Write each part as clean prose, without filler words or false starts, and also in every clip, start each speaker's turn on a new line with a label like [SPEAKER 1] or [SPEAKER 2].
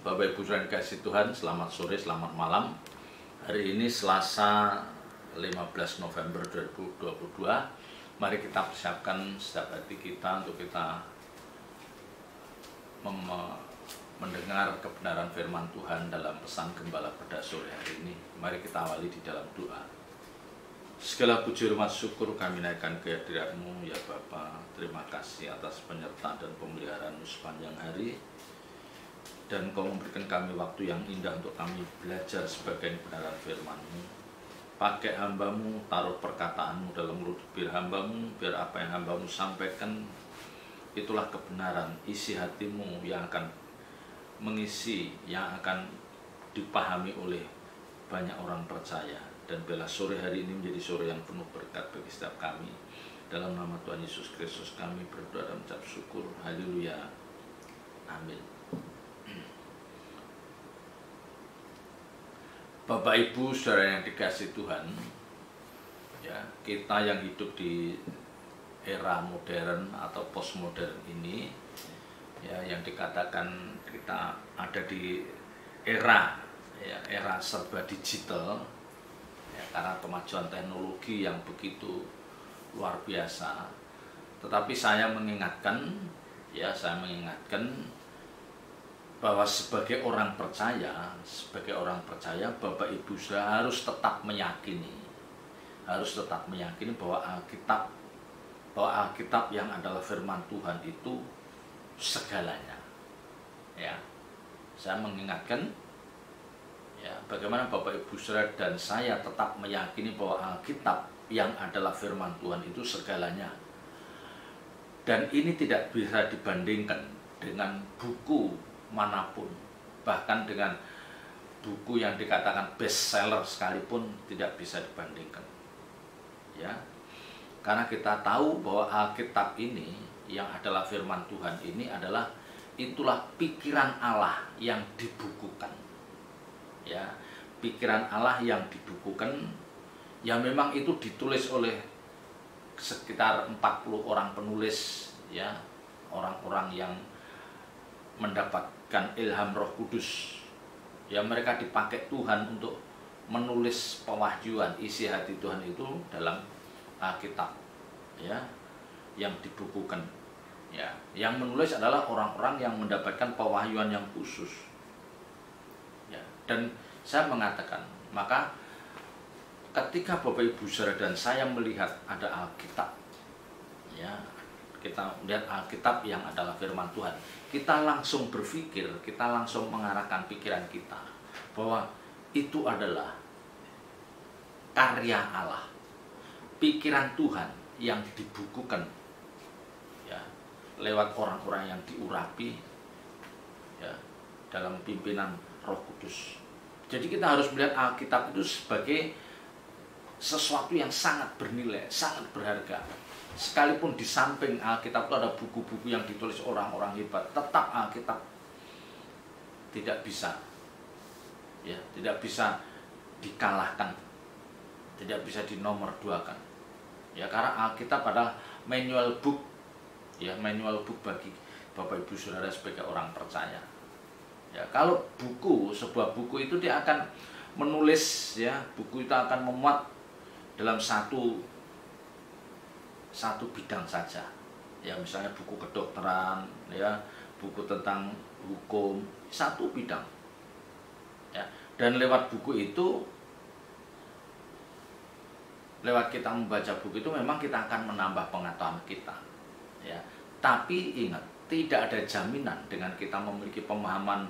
[SPEAKER 1] Bapak Ibu Saudara kasih Tuhan, selamat sore, selamat malam. Hari ini Selasa 15 November 2022. Mari kita persiapkan setiap hati kita untuk kita mendengar kebenaran firman Tuhan dalam pesan gembala pada sore hari ini. Mari kita awali di dalam doa. Segala puji hormat syukur kami naikkan kehadirat-Mu ya Bapa. Terima kasih atas penyertaan dan pemeliharaan-Mu sepanjang hari. Dan Kau memberikan kami waktu yang indah untuk kami belajar sebagai kebenaran firman-Mu. Pakai hamba-Mu, taruh perkataan-Mu dalam mulut bibir hamba-Mu, biar apa yang hamba-Mu sampaikan itulah kebenaran, isi hati-Mu yang akan mengisi, yang akan dipahami oleh banyak orang percaya. Dan biarlah sore hari ini menjadi sore yang penuh berkat bagi setiap kami. Dalam nama Tuhan Yesus Kristus kami berdoa dan mengucap syukur. Haleluya. Amin. Bapak Ibu Saudara yang dikasihi Tuhan, ya, kita yang hidup di era modern atau postmodern ini, ya, yang dikatakan kita ada di era, ya, era serba digital, ya, karena kemajuan teknologi yang begitu luar biasa. Tetapi saya mengingatkan bahwa sebagai orang percaya, Bapak Ibu Saudara harus tetap meyakini bahwa Alkitab yang adalah firman Tuhan itu segalanya. Ya, saya mengingatkan, ya, bagaimana Bapak Ibu Saudara dan saya tetap meyakini bahwa Alkitab yang adalah firman Tuhan itu segalanya. Dan ini tidak bisa dibandingkan dengan buku manapun, bahkan dengan buku yang dikatakan bestseller sekalipun tidak bisa dibandingkan, ya, karena kita tahu bahwa Alkitab ini yang adalah firman Tuhan ini itulah pikiran Allah yang dibukukan, ya, pikiran Allah yang dibukukan, yang memang itu ditulis oleh sekitar 40 orang penulis, ya, orang-orang yang mendapatkan ilham Roh Kudus, ya, mereka dipakai Tuhan untuk menulis pewahyuan isi hati Tuhan itu dalam Alkitab, ya, yang dibukukan, ya, yang menulis adalah orang-orang yang mendapatkan pewahyuan yang khusus, ya. Dan saya mengatakan, maka ketika Bapak Ibu Saudara dan saya melihat ada Alkitab, ya, kita melihat Alkitab yang adalah firman Tuhan, kita langsung berpikir, kita langsung mengarahkan pikiran kita bahwa itu adalah karya Allah, pikiran Tuhan yang dibukukan, ya, lewat orang-orang yang diurapi, ya, dalam pimpinan Roh Kudus. Jadi kita harus melihat Alkitab itu sebagai sesuatu yang sangat bernilai, sangat berharga. Sekalipun di samping Alkitab itu ada buku-buku yang ditulis orang-orang hebat, tetap Alkitab tidak bisa, ya, tidak bisa dikalahkan, tidak bisa dinomorduakan, ya, karena Alkitab adalah manual book, ya, manual book bagi Bapak Ibu Saudara sebagai orang percaya. Ya, kalau sebuah buku itu dia akan menulis, ya, buku itu akan memuat dalam satu bidang saja, ya, misalnya buku kedokteran, ya, buku tentang hukum, satu bidang, ya, dan lewat buku itu, lewat kita membaca buku itu memang kita akan menambah pengetahuan kita, ya. Tapi ingat, tidak ada jaminan dengan kita memiliki pemahaman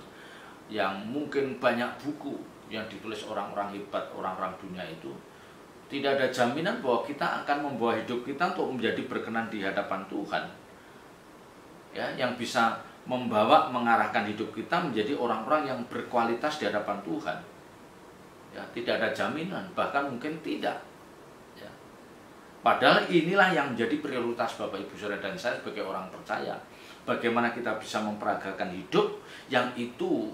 [SPEAKER 1] yang mungkin banyak buku yang ditulis orang-orang hebat, orang-orang dunia itu, tidak ada jaminan bahwa kita akan membawa hidup kita untuk menjadi berkenan di hadapan Tuhan, ya, yang bisa mengarahkan hidup kita menjadi orang-orang yang berkualitas di hadapan Tuhan, ya, tidak ada jaminan, bahkan mungkin tidak, ya. Padahal inilah yang menjadi prioritas Bapak Ibu Saudara dan saya sebagai orang percaya, bagaimana kita bisa memperagakan hidup yang itu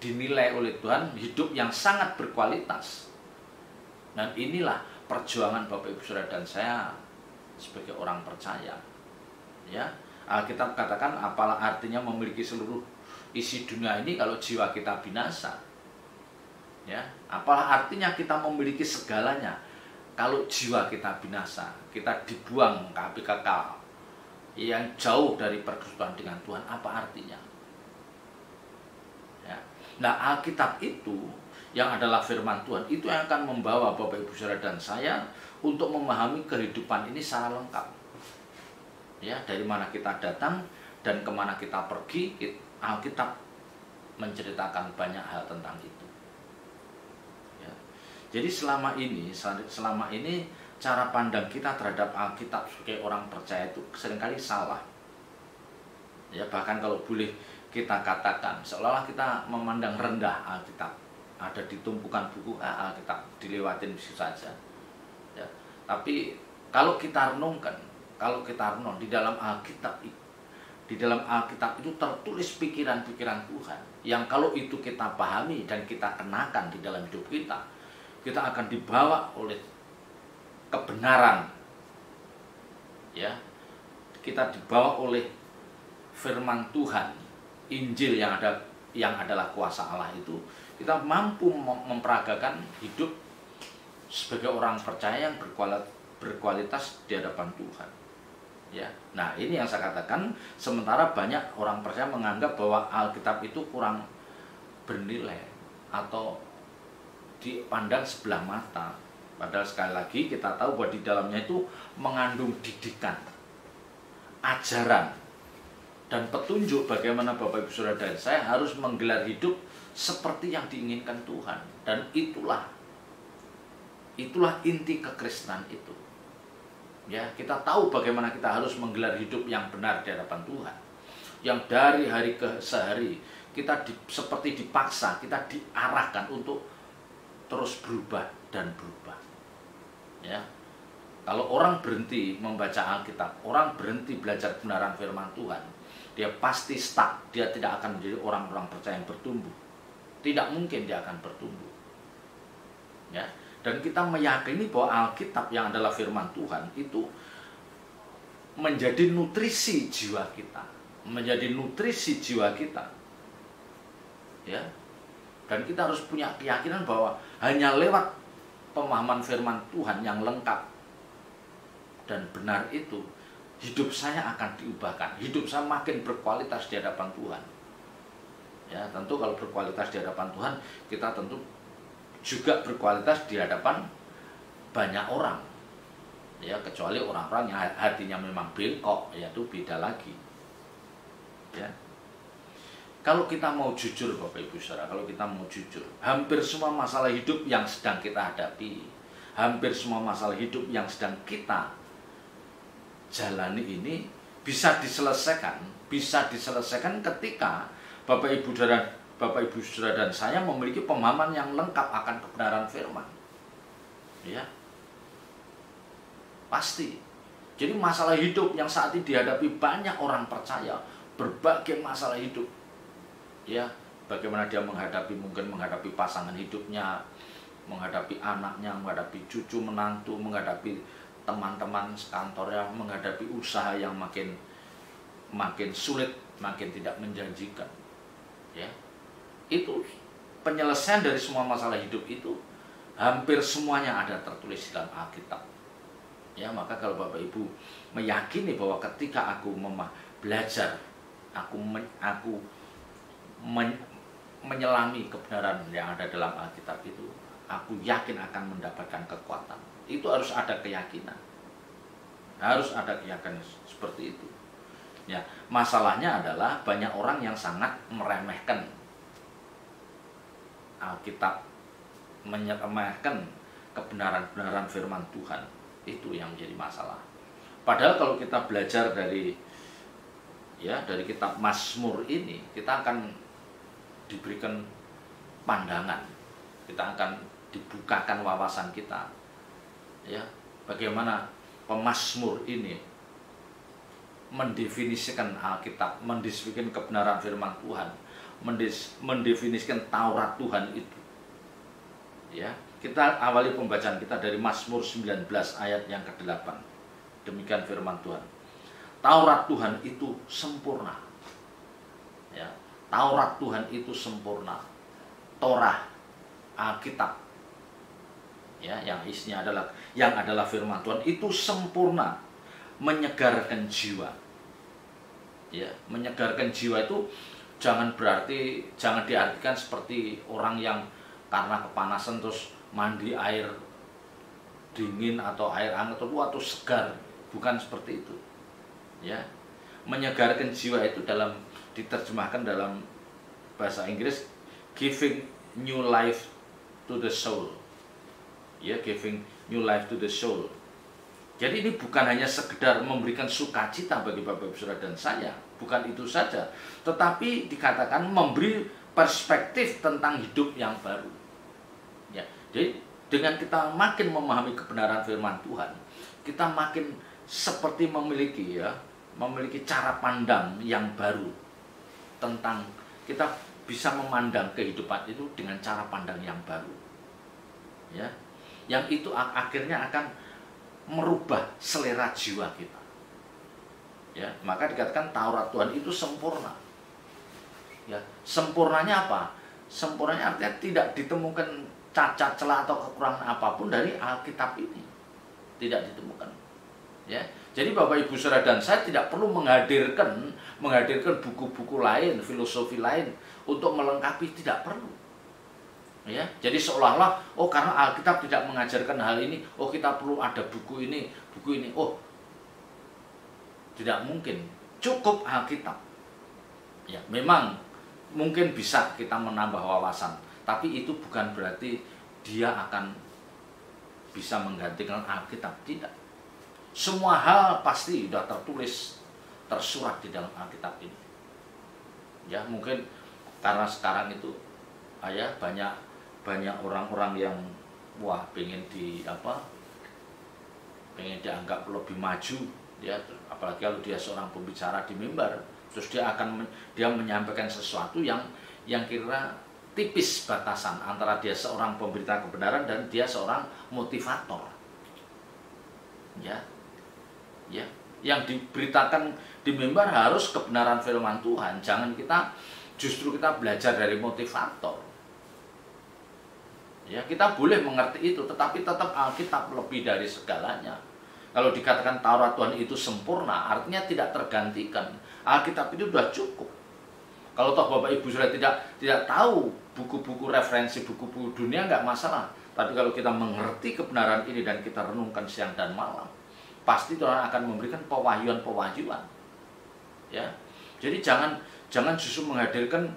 [SPEAKER 1] dinilai oleh Tuhan, hidup yang sangat berkualitas. Dan inilah perjuangan Bapak Ibu Saudara dan saya sebagai orang percaya, ya. Alkitab katakan apalah artinya memiliki seluruh isi dunia ini kalau jiwa kita binasa? Ya, apalah artinya kita memiliki segalanya kalau jiwa kita binasa, kita dibuang ke api kekal yang jauh dari persekutuan dengan Tuhan, apa artinya? Ya. Nah, Alkitab itu yang adalah firman Tuhan itu yang akan membawa Bapak Ibu Saudara dan saya untuk memahami kehidupan ini secara lengkap. Ya, dari mana kita datang dan kemana kita pergi, Alkitab menceritakan banyak hal tentang itu. Ya. Jadi selama ini cara pandang kita terhadap Alkitab sebagai orang percaya itu seringkali salah. Ya, bahkan kalau boleh kita katakan seolah-olah kita memandang rendah Alkitab. Ada di tumpukan buku Alkitab, dilewatin begitu saja. Ya. Tapi kalau kita renungkan, di dalam Alkitab itu tertulis pikiran-pikiran Tuhan yang kalau itu kita pahami dan kita kenakan di dalam hidup kita akan dibawa oleh kebenaran. Ya. Kita dibawa oleh firman Tuhan, Injil yang adalah kuasa Allah itu, kita mampu memperagakan hidup sebagai orang percaya yang berkualitas di hadapan Tuhan. Ya, nah ini yang saya katakan. Sementara banyak orang percaya menganggap bahwa Alkitab itu kurang bernilai atau dipandang sebelah mata. Padahal sekali lagi kita tahu bahwa di dalamnya itu mengandung didikan, ajaran, dan petunjuk bagaimana Bapak Ibu Saudara dan saya harus menggelar hidup seperti yang diinginkan Tuhan. Dan itulah inti kekristenan itu. Ya, kita tahu bagaimana kita harus menggelar hidup yang benar di hadapan Tuhan. Yang dari hari ke sehari kita seperti dipaksa, kita diarahkan untuk terus berubah dan berubah. Ya. Kalau orang berhenti membaca Alkitab, orang berhenti belajar kebenaran firman Tuhan, dia pasti stuck, dia tidak akan menjadi orang-orang percaya yang bertumbuh. Tidak mungkin dia akan bertumbuh. Ya. Dan kita meyakini bahwa Alkitab yang adalah firman Tuhan itu menjadi nutrisi jiwa kita, ya. Dan kita harus punya keyakinan bahwa hanya lewat pemahaman firman Tuhan yang lengkap dan benar itu, hidup saya akan diubahkan, hidup saya makin berkualitas di hadapan Tuhan. Ya, tentu kalau berkualitas di hadapan Tuhan, kita tentu juga berkualitas di hadapan banyak orang. Ya, kecuali orang-orang yang hatinya memang bengkok, yaitu beda lagi. Ya. Kalau kita mau jujur Bapak Ibu Saudara, hampir semua masalah hidup yang sedang kita hadapi, hampir semua masalah hidup yang sedang kita jalani ini bisa diselesaikan ketika Bapak Ibu Saudara dan saya memiliki pemahaman yang lengkap akan kebenaran firman. Ya. Pasti. Jadi masalah hidup yang saat ini dihadapi banyak orang percaya, berbagai masalah hidup. Ya, bagaimana dia mungkin menghadapi pasangan hidupnya, menghadapi anaknya, menghadapi cucu menantu, menghadapi teman-teman sekantornya, menghadapi usaha yang makin sulit, makin tidak menjanjikan. Ya. Itu penyelesaian dari semua masalah hidup itu hampir semuanya ada tertulis dalam Alkitab. Ya, maka kalau Bapak Ibu meyakini bahwa ketika aku belajar, aku menyelami kebenaran yang ada dalam Alkitab itu, aku yakin akan mendapatkan kekuatan. Itu harus ada keyakinan. Harus ada keyakinan seperti itu. Ya, masalahnya adalah banyak orang yang sangat meremehkan Alkitab, meremehkan kebenaran-kebenaran firman Tuhan. Itu yang menjadi masalah. Padahal kalau kita belajar dari kitab Mazmur ini, kita akan diberikan pandangan, kita akan dibukakan wawasan kita. Ya, bagaimana pemazmur ini mendefinisikan Alkitab, mendefinisikan kebenaran firman Tuhan, mendefinisikan Taurat Tuhan itu. Ya, kita awali pembacaan kita dari Mazmur 19 ayat yang ke-8. Demikian firman Tuhan. Taurat Tuhan itu sempurna. Ya, Taurat Tuhan itu sempurna. Torah, Alkitab, ya, yang isinya adalah firman Tuhan itu sempurna, menyegarkan jiwa. Ya, menyegarkan jiwa itu jangan diartikan seperti orang yang karena kepanasan terus mandi air dingin atau air hangat atau segar, bukan seperti itu. Ya, menyegarkan jiwa itu diterjemahkan dalam bahasa Inggris giving new life to the soul. Ya, giving new life to the soul. Jadi ini bukan hanya sekedar memberikan sukacita bagi Bapak Ibu Saudara dan saya, bukan itu saja, tetapi dikatakan memberi perspektif tentang hidup yang baru. Ya, jadi dengan kita makin memahami kebenaran firman Tuhan, kita makin seperti memiliki cara pandang yang baru tentang, kita bisa memandang kehidupan itu dengan cara pandang yang baru. Ya, yang itu akhirnya akan merubah selera jiwa kita. Ya, maka dikatakan Taurat Tuhan itu sempurna. Ya, sempurnanya apa? Sempurnanya artinya tidak ditemukan cacat, celah atau kekurangan apapun dari Alkitab ini. Tidak ditemukan. Ya. Jadi Bapak Ibu Saudara dan saya tidak perlu menghadirkan buku-buku lain, filosofi lain untuk melengkapi, tidak perlu. Ya, jadi seolah-olah karena Alkitab tidak mengajarkan hal ini, kita perlu ada buku ini. Oh, tidak mungkin. Cukup Alkitab. Ya, memang mungkin bisa kita menambah wawasan, tapi itu bukan berarti dia akan bisa menggantikan Alkitab, tidak. Semua hal pasti sudah tertulis, tersurat di dalam Alkitab ini. Ya, mungkin karena sekarang itu banyak orang-orang yang pengen dianggap lebih maju, ya, apalagi kalau dia seorang pembicara di mimbar, terus dia menyampaikan sesuatu yang kira tipis batasan antara dia seorang pemberita kebenaran dan dia seorang motivator. Ya, yang diberitakan di mimbar harus kebenaran firman Tuhan. Jangan justru kita belajar dari motivator. Ya, kita boleh mengerti itu, tetapi tetap Alkitab lebih dari segalanya. Kalau dikatakan Taurat Tuhan itu sempurna, artinya tidak tergantikan. Alkitab itu sudah cukup. Kalau toh Bapak Ibu sudah tidak tahu buku-buku referensi, buku-buku dunia, nggak masalah. Tapi kalau kita mengerti kebenaran ini dan kita renungkan siang dan malam, pasti Tuhan akan memberikan pewahyuan-pewahyuan. Ya, jadi jangan justru menghadirkan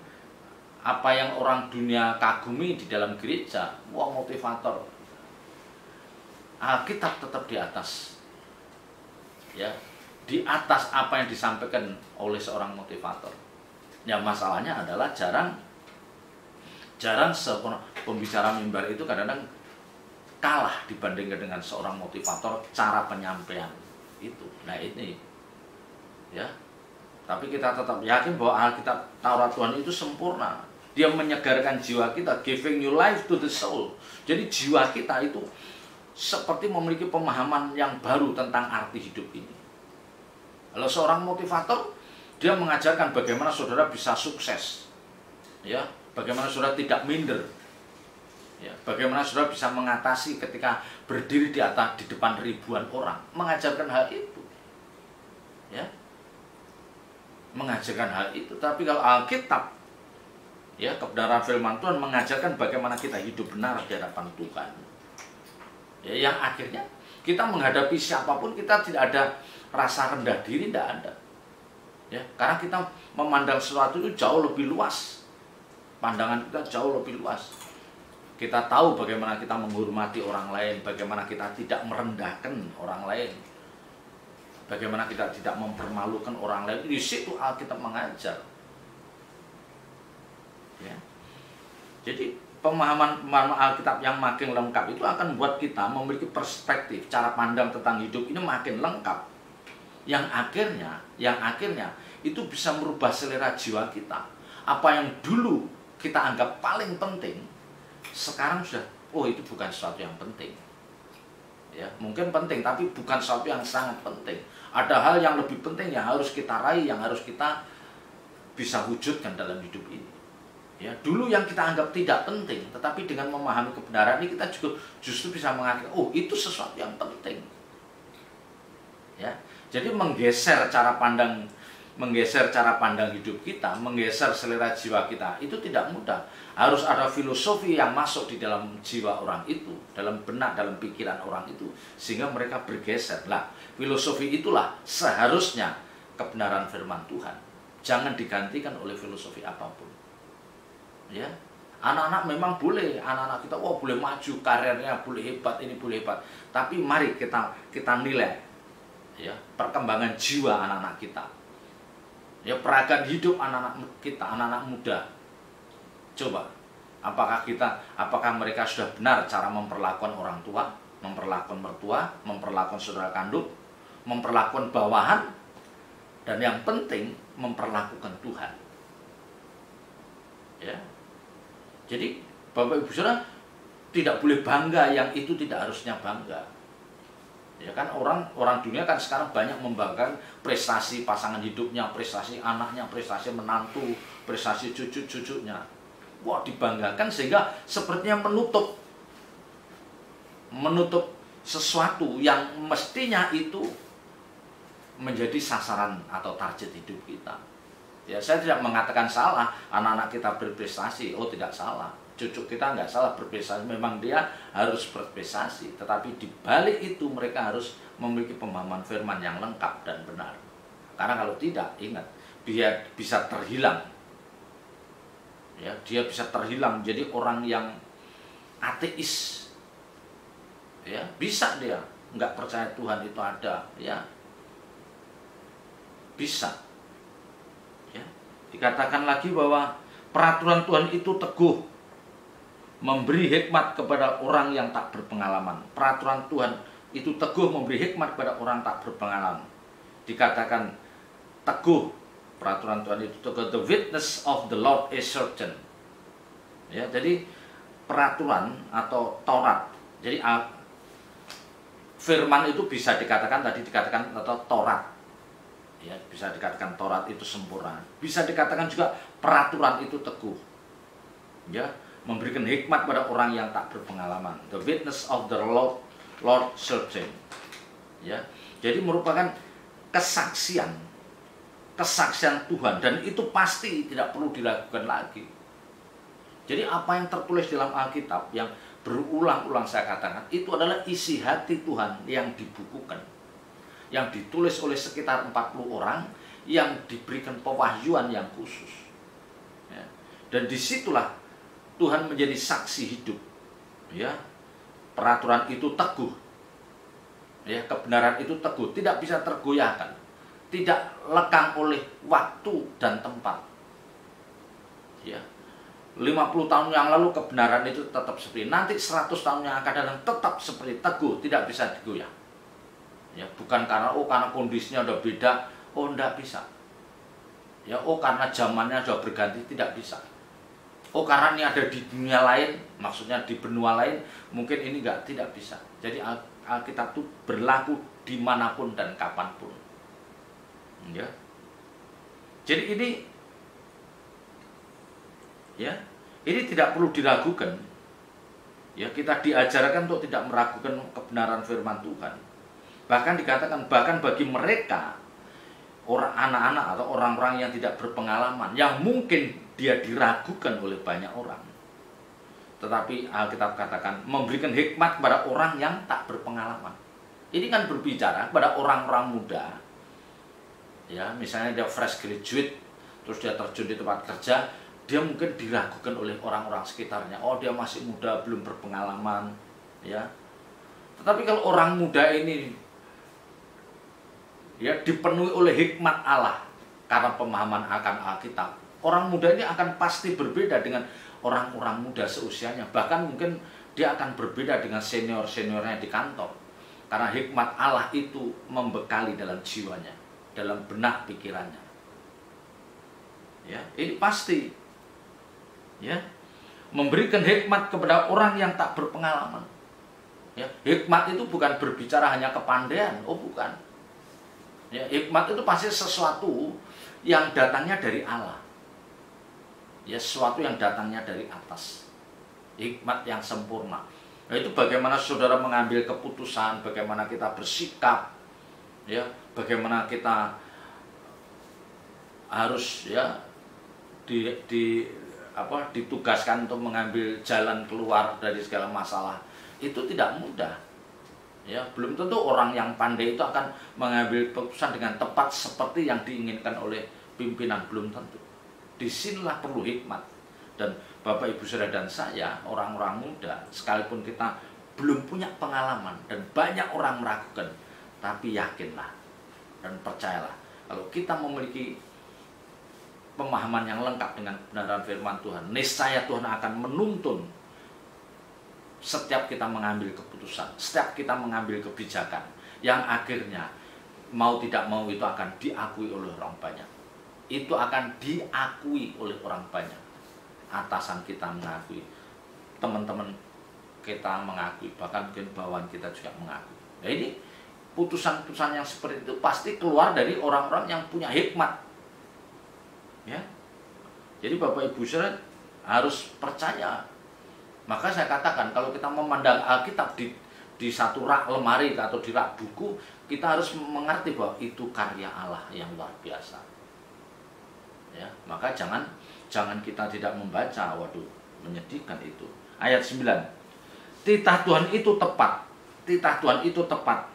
[SPEAKER 1] apa yang orang dunia kagumi di dalam gereja. Wah, motivator. Alkitab tetap di atas. Ya, di atas apa yang disampaikan oleh seorang motivator. Ya, masalahnya adalah jarang seorang pembicara mimbar itu kadang-kadang kalah dibandingkan dengan seorang motivator cara penyampaian itu. Nah, ini ya. Tapi kita tetap yakin bahwa Alkitab Taurat Tuhan itu sempurna. Dia menyegarkan jiwa kita, giving new life to the soul. Jadi jiwa kita itu seperti memiliki pemahaman yang baru tentang arti hidup ini. Kalau seorang motivator, dia mengajarkan bagaimana saudara bisa sukses. Ya, bagaimana saudara tidak minder. Ya, bagaimana saudara bisa mengatasi ketika berdiri di depan ribuan orang. Mengajarkan hal itu. Ya. Mengajarkan hal itu. Tapi kalau Alkitab, ya, kebenaran firman Tuhan mengajarkan bagaimana kita hidup benar di hadapan Tuhan. Ya, yang akhirnya kita menghadapi siapapun kita tidak ada rasa rendah diri, tidak ada. Ya, karena kita memandang sesuatu itu jauh lebih luas. Pandangan kita jauh lebih luas. Kita tahu bagaimana kita menghormati orang lain, bagaimana kita tidak merendahkan orang lain, bagaimana kita tidak mempermalukan orang lain. Di situ Alkitab mengajar. Ya. Jadi pemahaman Alkitab yang makin lengkap itu akan membuat kita memiliki perspektif, cara pandang tentang hidup ini makin lengkap. Yang akhirnya itu bisa merubah selera jiwa kita. Apa yang dulu kita anggap paling penting, sekarang sudah, itu bukan sesuatu yang penting. Ya, mungkin penting, tapi bukan sesuatu yang sangat penting. Ada hal yang lebih penting yang harus kita raih, yang harus kita bisa wujudkan dalam hidup ini. Ya, dulu yang kita anggap tidak penting, tetapi dengan memahami kebenaran ini kita juga justru bisa mengatakan, oh itu sesuatu yang penting. Ya, jadi menggeser cara pandang hidup kita, menggeser selera jiwa kita itu tidak mudah. Harus ada filosofi yang masuk di dalam jiwa orang itu, dalam benak, dalam pikiran orang itu, sehingga mereka bergeser. Lah, filosofi itulah seharusnya kebenaran firman Tuhan. Jangan digantikan oleh filosofi apapun. Ya, anak-anak memang boleh, anak-anak kita boleh maju, karirnya boleh hebat, ini boleh hebat. Tapi mari kita nilai, ya, perkembangan jiwa anak-anak kita, ya, peragam hidup anak-anak kita, anak-anak muda. Coba, apakah mereka sudah benar cara memperlakukan orang tua, memperlakukan mertua, memperlakukan saudara kandung, memperlakukan bawahan, dan yang penting memperlakukan Tuhan. Ya. Jadi Bapak Ibu Saudara tidak boleh bangga yang itu tidak harusnya bangga. Ya kan, orang dunia kan sekarang banyak membanggakan prestasi pasangan hidupnya, prestasi anaknya, prestasi menantu, prestasi cucu-cucunya. Wah, dibanggakan sehingga sepertinya menutup sesuatu yang mestinya itu menjadi sasaran atau target hidup kita. Ya, saya tidak mengatakan salah anak-anak kita berprestasi, tidak salah. Cucu kita nggak salah berprestasi, memang dia harus berprestasi. Tetapi di balik itu mereka harus memiliki pemahaman firman yang lengkap dan benar. Karena kalau tidak, ingat, dia bisa terhilang. Ya, dia bisa terhilang jadi orang yang ateis. Ya, bisa dia nggak percaya Tuhan itu ada, ya. Bisa. Dikatakan lagi bahwa peraturan Tuhan itu teguh, memberi hikmat kepada orang yang tak berpengalaman. Peraturan Tuhan itu teguh, memberi hikmat kepada orang tak berpengalaman. Dikatakan teguh, peraturan Tuhan itu teguh. The witness of the Lord is certain. Ya, jadi peraturan atau Taurat. Jadi firman itu bisa dikatakan atau Taurat. Ya, bisa dikatakan Taurat itu sempurna. Bisa dikatakan juga peraturan itu teguh. Ya, memberikan hikmat pada orang yang tak berpengalaman. The witness of the Lord certain. Ya, jadi merupakan kesaksian Tuhan, dan itu pasti tidak perlu diragukan lagi. Jadi apa yang tertulis dalam Alkitab yang berulang-ulang saya katakan itu adalah isi hati Tuhan yang dibukukan, yang ditulis oleh sekitar 40 orang yang diberikan pewahyuan yang khusus. Ya. Dan disitulah Tuhan menjadi saksi hidup. Ya. Peraturan itu teguh. Ya, kebenaran itu teguh, tidak bisa tergoyahkan, tidak lekang oleh waktu dan tempat. Ya. 50 tahun yang lalu kebenaran itu tetap seperti, nanti 100 tahun yang akan datang tetap seperti, teguh, tidak bisa digoyah. Ya, bukan karena karena kondisinya udah beda, enggak bisa. Ya, karena zamannya sudah berganti, tidak bisa. Karena ini ada di dunia lain, maksudnya di benua lain, mungkin ini tidak bisa. Jadi Alkitab itu berlaku dimanapun dan kapanpun. Ya. Jadi ini tidak perlu diragukan. Ya, kita diajarkan untuk tidak meragukan kebenaran firman Tuhan. Bahkan dikatakan, bahkan bagi mereka, orang anak-anak atau orang-orang yang tidak berpengalaman, yang mungkin dia diragukan oleh banyak orang, tetapi Alkitab katakan memberikan hikmat kepada orang yang tak berpengalaman. Ini kan berbicara kepada orang-orang muda. Ya, misalnya dia fresh graduate, terus dia terjun di tempat kerja, dia mungkin diragukan oleh orang-orang sekitarnya. Dia masih muda, belum berpengalaman. Ya, tetapi kalau orang muda ini ya dipenuhi oleh hikmat Allah karena pemahaman akan Alkitab, orang muda ini akan pasti berbeda dengan orang-orang muda seusianya. Bahkan mungkin dia akan berbeda dengan senior-seniornya di kantor, karena hikmat Allah itu membekali dalam jiwanya, dalam benak pikirannya. Ya, ini pasti. Ya, memberikan hikmat kepada orang yang tak berpengalaman. Ya, hikmat itu bukan berbicara hanya kepandaian, bukan. Ya, hikmat itu pasti sesuatu yang datangnya dari Allah. Ya, sesuatu yang datangnya dari atas. Hikmat yang sempurna. Nah, itu bagaimana saudara mengambil keputusan, bagaimana kita bersikap, ya, bagaimana kita harus ya ditugaskan untuk mengambil jalan keluar dari segala masalah. Itu tidak mudah. Ya, belum tentu orang yang pandai itu akan mengambil keputusan dengan tepat seperti yang diinginkan oleh pimpinan, belum tentu. Disinilah perlu hikmat. Dan Bapak Ibu Saudara dan saya, orang-orang muda, sekalipun kita belum punya pengalaman dan banyak orang meragukan, tapi yakinlah dan percayalah, kalau kita memiliki pemahaman yang lengkap dengan kebenaran firman Tuhan, niscaya Tuhan akan menuntun setiap kita mengambil keputusan, setiap kita mengambil kebijakan, yang akhirnya mau tidak mau itu akan diakui oleh orang banyak. Itu akan diakui oleh orang banyak. Atasan kita mengakui, teman-teman kita mengakui, bahkan mungkin bawahan kita juga mengakui. Nah, ini putusan-putusan yang seperti itu pasti keluar dari orang-orang yang punya hikmat. Ya. Jadi Bapak Ibu Saudara harus percaya. Maka saya katakan, kalau kita memandang Alkitab di satu rak lemari atau di rak buku, kita harus mengerti bahwa itu karya Allah yang luar biasa. Ya, maka jangan kita tidak membaca. Waduh, menyedihkan itu. Ayat 9. Titah Tuhan itu tepat. Titah Tuhan itu tepat.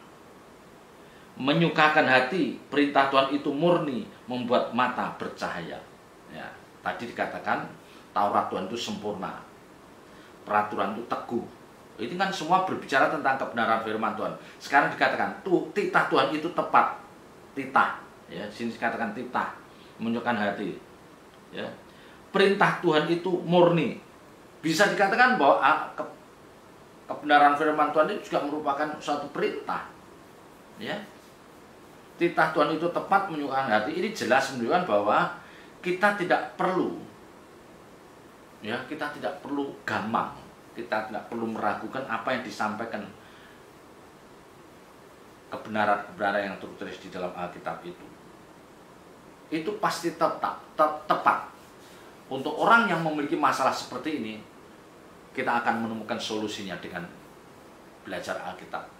[SPEAKER 1] Menyukakan hati, perintah Tuhan itu murni, membuat mata bercahaya. Ya, tadi dikatakan Taurat Tuhan itu sempurna. Peraturan itu teguh. Itu kan semua berbicara tentang kebenaran firman Tuhan. Sekarang dikatakan titah Tuhan itu tepat. Titah, ya, sini dikatakan titah, menyukakan hati. Ya. Perintah Tuhan itu murni. Bisa dikatakan bahwa kebenaran firman Tuhan itu juga merupakan suatu perintah. Ya. Titah Tuhan itu tepat, menyukakan hati. Ini jelas menunjukkan bahwa kita tidak perlu, ya, kita tidak perlu gamang, kita tidak perlu meragukan apa yang disampaikan, kebenaran yang tertulis di dalam Alkitab itu. Itu pasti tepat. Untuk orang yang memiliki masalah seperti ini, kita akan menemukan solusinya dengan belajar Alkitab.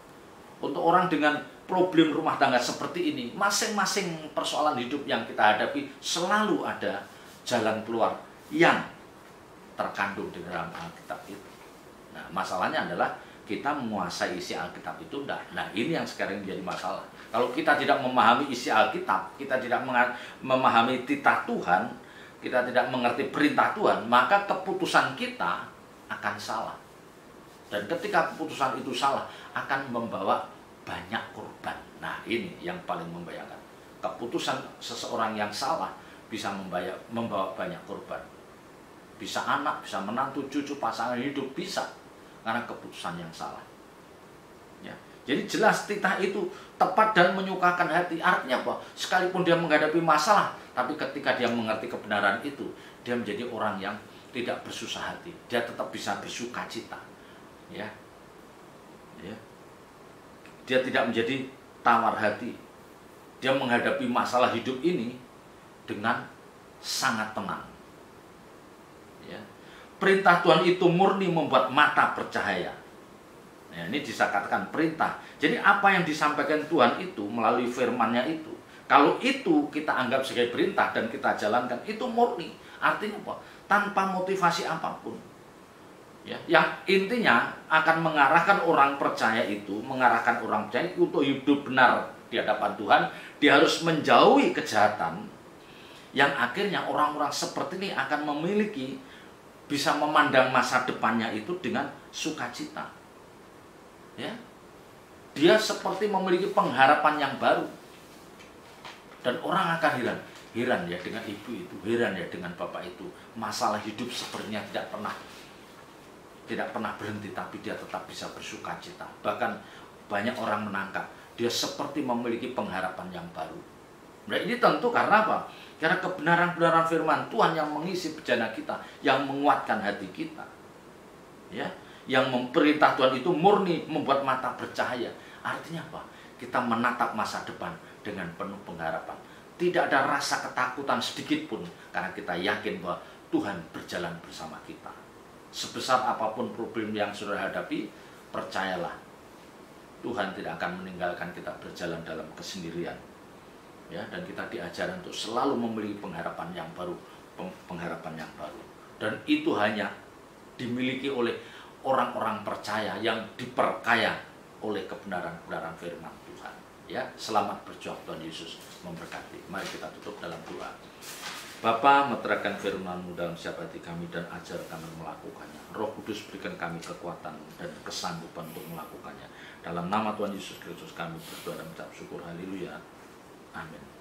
[SPEAKER 1] Untuk orang dengan problem rumah tangga seperti ini, masing-masing persoalan hidup yang kita hadapi selalu ada jalan keluar yang terkandung di dalam Alkitab itu. Nah, masalahnya adalah kita menguasai isi Alkitab itu enggak. Nah, ini yang sekarang menjadi masalah. Kalau kita tidak memahami isi Alkitab, kita tidak memahami titah Tuhan, kita tidak mengerti perintah Tuhan, maka keputusan kita akan salah. Dan ketika keputusan itu salah, akan membawa banyak korban. Nah, ini yang paling membayangkan. Keputusan seseorang yang salah bisa membawa banyak korban. Bisa anak, bisa menantu, cucu, pasangan hidup, bisa. Karena keputusan yang salah. Ya. Jadi jelas titah itu tepat dan menyukakan hati. Artinya apa? Sekalipun dia menghadapi masalah, tapi ketika dia mengerti kebenaran itu, dia menjadi orang yang tidak bersusah hati. Dia tetap bisa bersuka cita. Ya. Ya. Dia tidak menjadi tawar hati. Dia menghadapi masalah hidup ini dengan sangat tenang. Ya. Perintah Tuhan itu murni, membuat mata bercahaya. Ya, ini bisa katakan perintah. Jadi apa yang disampaikan Tuhan itu melalui firman-Nya itu, kalau itu kita anggap sebagai perintah dan kita jalankan, itu murni. Artinya apa? Tanpa motivasi apapun. Ya, yang intinya akan mengarahkan orang percaya itu, mengarahkan orang percaya untuk hidup benar di hadapan Tuhan. Dia harus menjauhi kejahatan, yang akhirnya orang-orang seperti ini akan memiliki, bisa memandang masa depannya itu dengan sukacita. Ya, dia seperti memiliki pengharapan yang baru. Dan orang akan heran ya dengan ibu itu, heran ya dengan bapak itu. Masalah hidup sepertinya tidak pernah berhenti, tapi dia tetap bisa bersuka cita. Bahkan banyak orang menangkap dia seperti memiliki pengharapan yang baru. Nah, ini tentu karena apa? Karena kebenaran-kebenaran firman Tuhan yang mengisi bejana kita, yang menguatkan hati kita. Ya, yang perintah Tuhan itu murni, membuat mata bercahaya. Artinya apa? Kita menatap masa depan dengan penuh pengharapan. Tidak ada rasa ketakutan sedikit pun, karena kita yakin bahwa Tuhan berjalan bersama kita. Sebesar apapun problem yang saudara hadapi, percayalah, Tuhan tidak akan meninggalkan kita berjalan dalam kesendirian. Ya, dan kita diajarkan untuk selalu memiliki pengharapan yang baru, pengharapan yang baru. Dan itu hanya dimiliki oleh orang-orang percaya yang diperkaya oleh kebenaran-kebenaran firman Tuhan. Ya, selamat berjuang, Tuhan Yesus memberkati. Mari kita tutup dalam doa. Bapa, meterangkan firman-Mu dalam setiap hati kami dan ajar kami melakukannya. Roh Kudus, berikan kami kekuatan dan kesanggupan untuk melakukannya. Dalam nama Tuhan Yesus Kristus kami berdoa dan mengucap syukur. Haleluya. Amin.